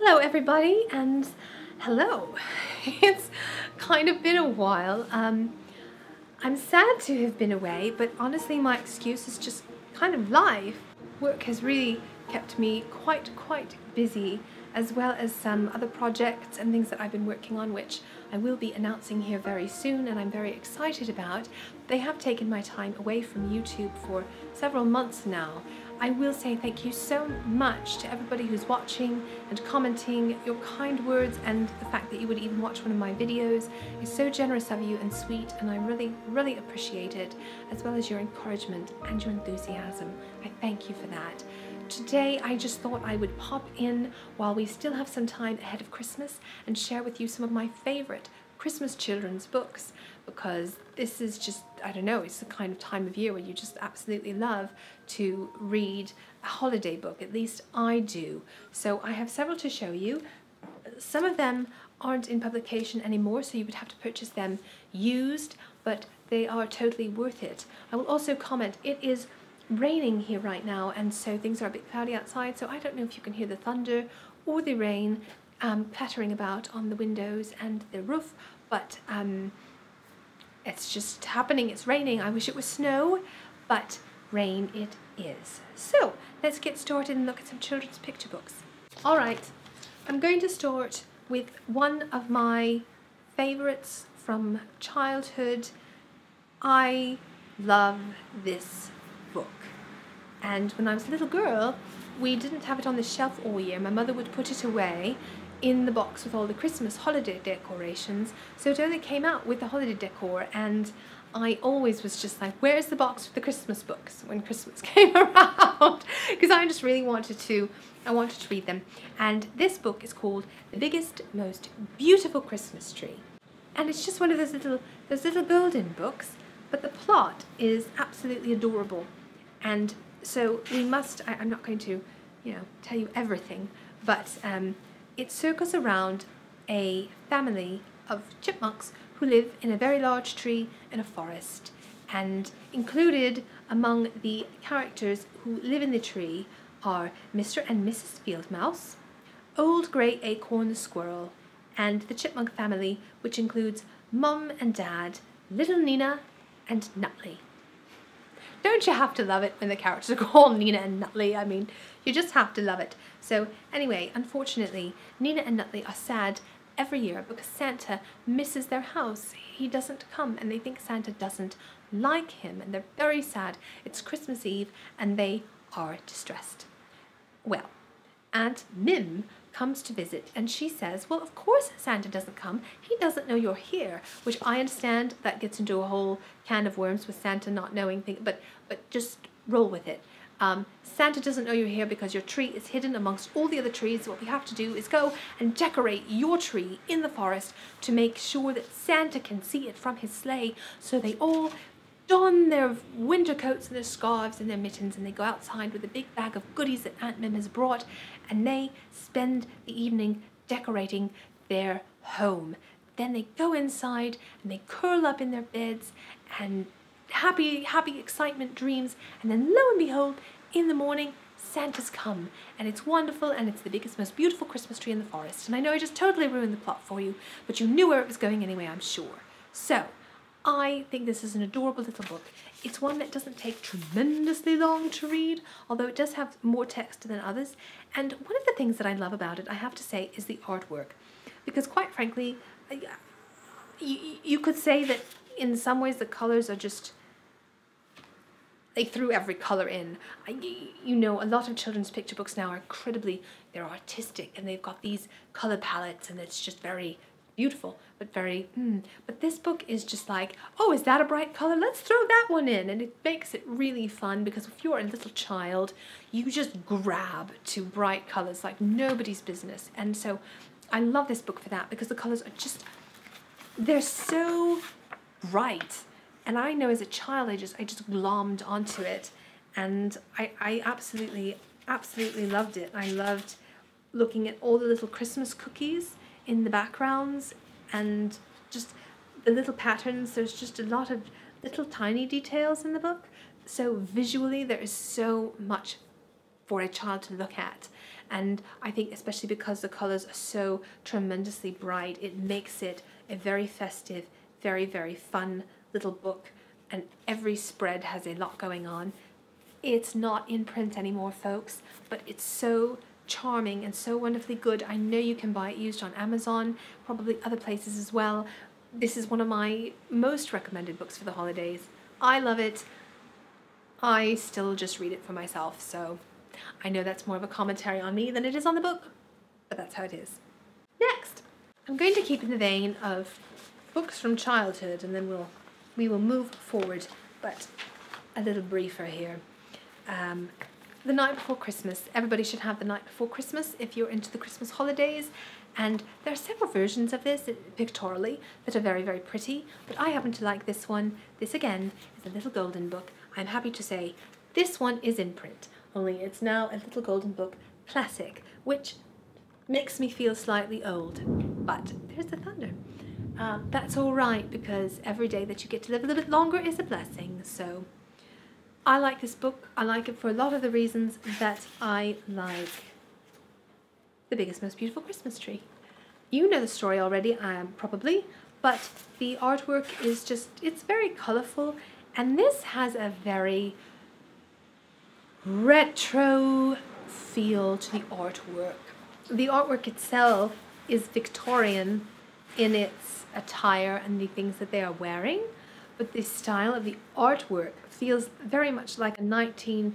Hello everybody, and hello. It's kind of been a while. I'm sad to have been away, but honestly my excuse is just kind of life. Work has really kept me quite busy, as well as some other projects and things that I've been working on, which I will be announcing here very soon and I'm very excited about. They have taken my time away from YouTube for several months now. I will say thank you so much to everybody who's watching and commenting. Your kind words and the fact that you would even watch one of my videos is so generous of you and sweet, and I really appreciate it, as well as your encouragement and your enthusiasm. I thank you for that. Today I just thought I would pop in while we still have some time ahead of Christmas and share with you some of my favorite Christmas children's books, because this is just, I don't know, it's the kind of time of year where you just absolutely love to read a holiday book. At least I do. So I have several to show you. Some of them aren't in publication anymore, so you would have to purchase them used, but they are totally worth it. I will also comment, it is raining here right now, and so things are a bit cloudy outside, so I don't know if you can hear the thunder or the rain pattering about on the windows and the roof, but it's just happening. It's raining. I wish it was snow, but rain it is. So let's get started and look at some children's picture books. All right, I'm going to start with one of my favorites from childhood. I love this book, and when I was a little girl we didn't have it on the shelf all year. My mother would put it away in the box with all the Christmas holiday decorations, so it only came out with the holiday decor, and I always was just like, where's the box with the Christmas books when Christmas came around? Because I just really wanted to read them. And this book is called The Biggest, Most Beautiful Christmas Tree, and it's just one of those little golden books, but the plot is absolutely adorable. And so we must, I'm not going to, tell you everything, but it circles around a family of chipmunks who live in a very large tree in a forest. And included among the characters who live in the tree are Mr. and Mrs. Field Mouse, Old Grey Acorn the Squirrel, and the chipmunk family, which includes Mum and Dad, Little Nina, and Nutley. Don't you have to love it when the characters are called Nina and Nutley? I mean, you just have to love it. So anyway, unfortunately, Nina and Nutley are sad every year because Santa misses their house. He doesn't come, and they think Santa doesn't like him, and they're very sad. It's Christmas Eve and they are distressed. Well, Aunt Mim comes to visit, and she says, well, of course Santa doesn't come. He doesn't know you're here, which I understand that gets into a whole can of worms with Santa not knowing things, but just roll with it. Santa doesn't know you're here because your tree is hidden amongst all the other trees. What we have to do is go and decorate your tree in the forest to make sure that Santa can see it from his sleigh. So they all don their winter coats and their scarves and their mittens, and they go outside with a big bag of goodies that Aunt Mim has brought, and they spend the evening decorating their home. Then they go inside and they curl up in their beds and happy excitement dreams, and then lo and behold, in the morning Santa's come, and it's wonderful, and it's the biggest, most beautiful Christmas tree in the forest. And I know I just totally ruined the plot for you, but you knew where it was going anyway, I'm sure. So I think this is an adorable little book. It's one that doesn't take tremendously long to read, although it does have more text than others. And one of the things that I love about it, I have to say, is the artwork. Because quite frankly, you could say that in some ways the colors are just, they threw every color in. A lot of children's picture books now are they're artistic, and they've got these color palettes, and it's just very beautiful, but but this book is just like, oh, is that a bright color? Let's throw that one in. And it makes it really fun, because if you're a little child, you just grab to bright colors like nobody's business. And so I love this book for that, because the colors are just, they're so bright. And I know as a child, I just glommed onto it, and I absolutely loved it. I loved looking at all the little Christmas cookies in the backgrounds, and just the little patterns. There's just a lot of little tiny details in the book, so visually there is so much for a child to look at. And I think especially because the colors are so tremendously bright, it makes it a very festive, very, very fun little book. And every spread has a lot going on. It's not in print anymore, folks, but it's so charming and so wonderfully good. I know you can buy it used on Amazon, probably other places as well. This is one of my most recommended books for the holidays. I love it. I still just read it for myself, so I know that's more of a commentary on me than it is on the book, but that's how it is. Next, I'm going to keep in the vein of books from childhood, and then we will move forward, but a little briefer here. The Night Before Christmas. Everybody should have The Night Before Christmas if you're into the Christmas holidays, and there are several versions of this pictorially that are very, very pretty, but I happen to like this one. This again is a little golden book. I'm happy to say this one is in print, only it's now a little golden book classic, which makes me feel slightly old, but there's the thunder. That's all right, because every day that you get to live a little bit longer is a blessing. So I like this book. I like it for a lot of the reasons that I like The Biggest Most Beautiful Christmas Tree. You know the story already, probably, but the artwork is just, it's very colorful, and this has a very retro feel to the artwork. The artwork itself is Victorian in its attire and the things that they are wearing, but the style of the artwork feels very much like a 1940s,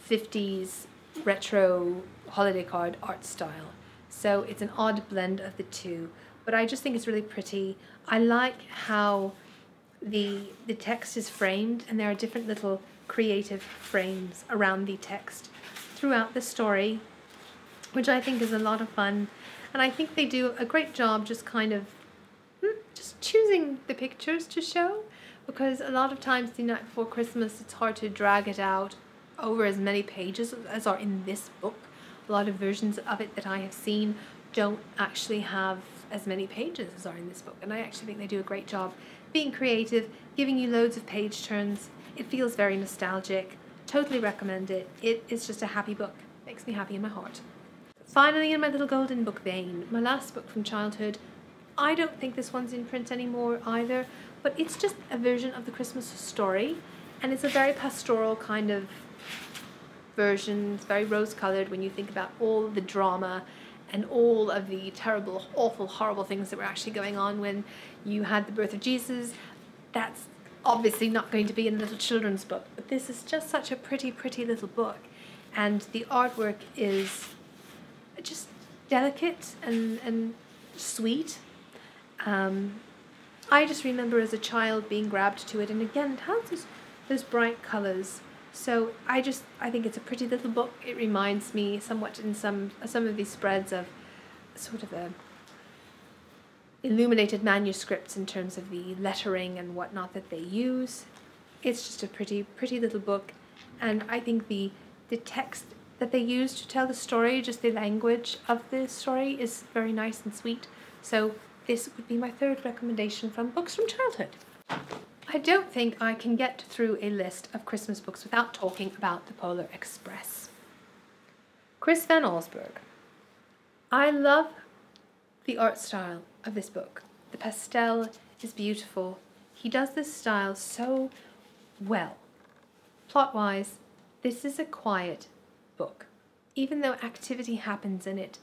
50s retro holiday card art style. So it's an odd blend of the two, but I just think it's really pretty. I like how the text is framed, and there are different little creative frames around the text throughout the story, which I think is a lot of fun. And I think they do a great job just kind of just choosing the pictures to show, because a lot of times The Night Before Christmas, it's hard to drag it out over as many pages as are in this book. A lot of versions of it that I have seen don't actually have as many pages as are in this book, and I actually think they do a great job being creative, giving you loads of page turns. It feels very nostalgic. Totally recommend it. It is just a happy book. Makes me happy in my heart. Finally, in my little golden book vein, my last book from childhood. I don't think this one's in print anymore either, but it's just a version of the Christmas story, and it's a very pastoral kind of version. It's very rose-colored when you think about all the drama and all of the terrible, awful, horrible things that were actually going on when you had the birth of Jesus. That's obviously not going to be in a little children's book, but this is just such a pretty, pretty little book, and the artwork is just delicate and sweet. I just remember as a child being grabbed to it, and again it has those bright colors. So I think it's a pretty little book. It reminds me somewhat in some of these spreads of sort of a illuminated manuscripts in terms of the lettering and whatnot that they use. It's just a pretty, pretty little book, and I think the text that they use to tell the story, just the language of the story, is very nice and sweet. So this would be my third recommendation from books from childhood. I don't think I can get through a list of Christmas books without talking about The Polar Express. Chris Van Allsburg. I love the art style of this book. The pastel is beautiful. He does this style so well. Plot-wise, this is a quiet book. Even though activity happens in it,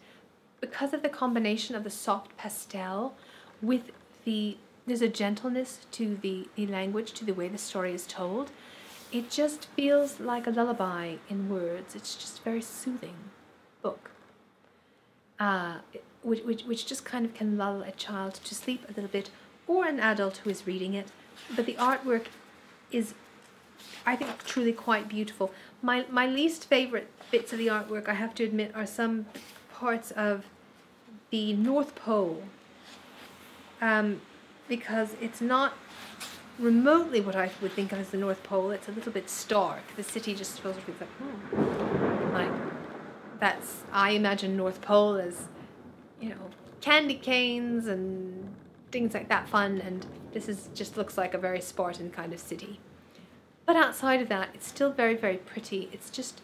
because of the combination of the soft pastel with there's a gentleness to the language, to the way the story is told. It just feels like a lullaby in words. It's just a very soothing book, which just kind of can lull a child to sleep a little bit, or an adult who is reading it. But the artwork is, I think, truly quite beautiful. My least favorite bits of the artwork, I have to admit, are some parts of the North Pole, because it's not remotely what I would think of as the North Pole. It's a little bit stark. The city just feels like that's, I imagine North Pole as, you know, candy canes and things like that fun, and this is just looks like a very Spartan kind of city. But outside of that, it's still very, very pretty. It's just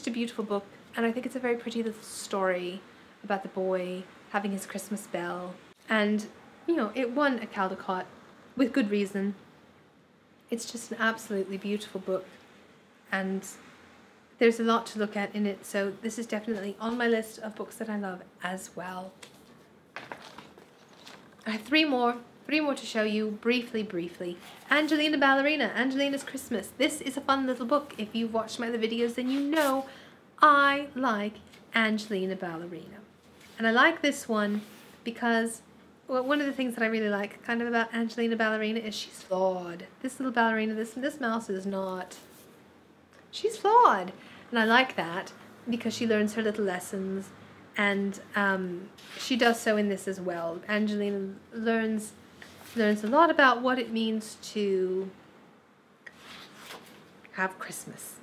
a beautiful book. And I think it's a very pretty little story about the boy having his Christmas bell. And, you know, it won a Caldecott with good reason. It's just an absolutely beautiful book. And there's a lot to look at in it. So this is definitely on my list of books that I love as well. I have three more to show you briefly. Angelina Ballerina, Angelina's Christmas. This is a fun little book. If you've watched my other videos, then you know I like Angelina Ballerina. And I like this one because, well, one of the things that I really like kind of about Angelina Ballerina is she's flawed. This little ballerina, this mouse is not. She's flawed. And I like that because she learns her little lessons, and she does so in this as well. Angelina learns a lot about what it means to have Christmas.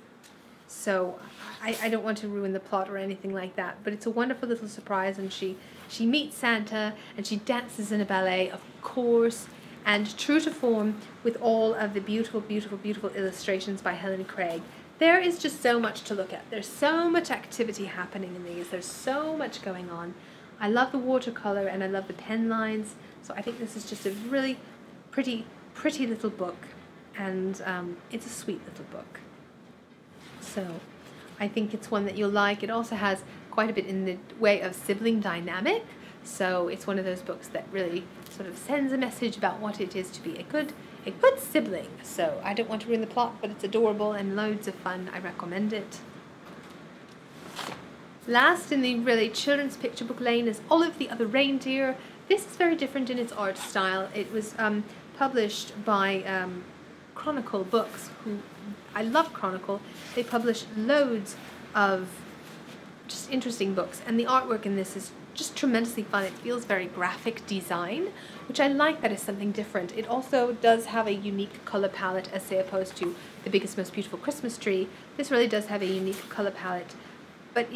So I don't want to ruin the plot or anything like that, but it's a wonderful little surprise, and she meets Santa and she dances in a ballet, of course, and true to form with all of the beautiful illustrations by Helen Craig. There is just so much to look at. There's so much activity happening in these. There's so much going on. I love the watercolor and I love the pen lines. So I think this is just a really pretty little book, and it's a sweet little book. So I think it's one that you'll like. It also has quite a bit in the way of sibling dynamic. So it's one of those books that really sort of sends a message about what it is to be a good sibling. So I don't want to ruin the plot, but it's adorable and loads of fun. I recommend it. Last in the really children's picture book lane is Olive the Other Reindeer. This is very different in its art style. It was published by Chronicle Books, who I love Chronicle. They publish loads of just interesting books, and the artwork in this is just tremendously fun. It feels very graphic design, which I like. That is something different. It also does have a unique color palette, as say opposed to The Biggest Most Beautiful Christmas Tree. This really does have a unique color palette, but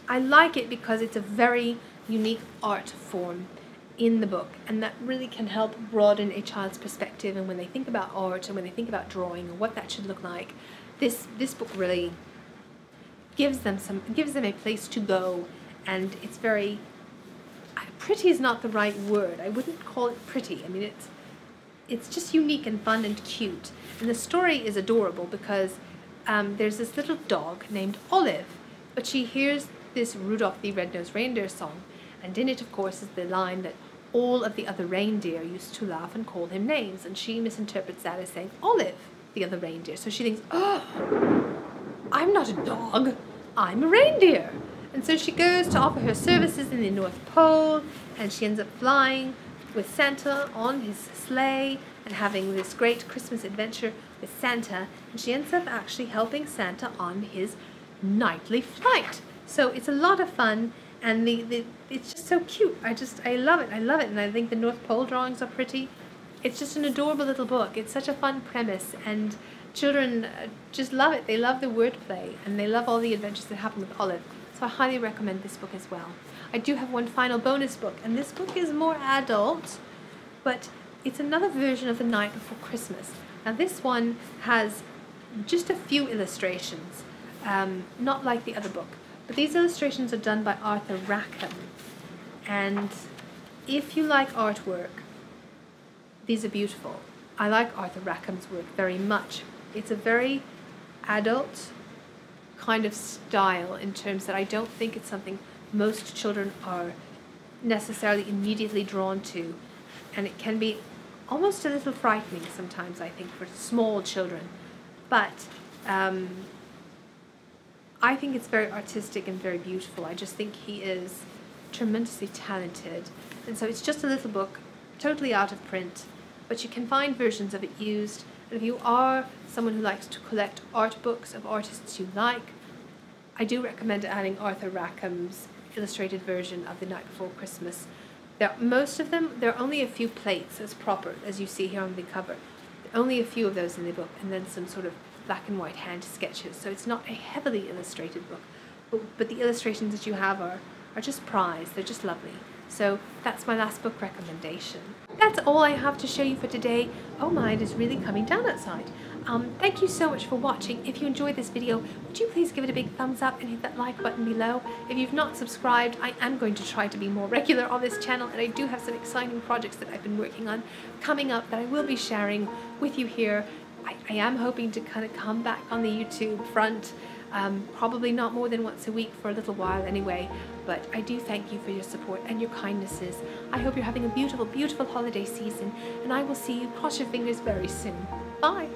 I like it because it's a very unique art form in the book, and that really can help broaden a child's perspective. And when they think about art and when they think about drawing and what that should look like, this book really gives them a place to go. And it's very, pretty is not the right word. I wouldn't call it pretty. I mean, it's just unique and fun and cute. And the story is adorable because there's this little dog named Olive, but she hears this Rudolph the Red-Nosed Reindeer song, and in it, of course, is the line that all of the other reindeer used to laugh and call him names, and she misinterprets that as saying Olive the other reindeer. So she thinks, oh, I'm not a dog, I'm a reindeer. And so she goes to offer her services in the North Pole, and she ends up flying with Santa on his sleigh and having this great Christmas adventure with Santa, and she ends up actually helping Santa on his nightly flight. So it's a lot of fun, and it's just so cute. I love it, and I think the North Pole drawings are pretty. It's just an adorable little book. It's such a fun premise, and children just love it. They love the wordplay, and they love all the adventures that happen with Olive. So I highly recommend this book as well. I do have one final bonus book, and this book is more adult, but it's another version of The Night Before Christmas. Now this one has just a few illustrations, not like the other book, but these illustrations are done by Arthur Rackham. And if you like artwork, these are beautiful. I like Arthur Rackham's work very much. It's a very adult kind of style in terms that I don't think it's something most children are necessarily immediately drawn to, and it can be almost a little frightening sometimes, I think, for small children. But I think it's very artistic and very beautiful. I just think he is tremendously talented, and so it's just a little book, totally out of print, but you can find versions of it used. And if you are someone who likes to collect art books of artists you like, I do recommend adding Arthur Rackham's illustrated version of The Night Before Christmas. Most of them, there are only a few plates as proper, as you see here on the cover. There are only a few of those in the book, and then some sort of black and white hand sketches. So it's not a heavily illustrated book, but the illustrations that you have are just prized. They're just lovely. So that's my last book recommendation. That's all I have to show you for today. Oh my, it is really coming down outside. Thank you so much for watching. If you enjoyed this video, would you please give it a big thumbs up and hit that like button below. If you've not subscribed, I am going to try to be more regular on this channel, and I do have some exciting projects that I've been working on coming up that I will be sharing with you here. I am hoping to kind of come back on the YouTube front, probably not more than once a week for a little while anyway, but I do thank you for your support and your kindnesses. I hope you're having a beautiful, beautiful holiday season, and I will see you, cross your fingers, very soon. Bye!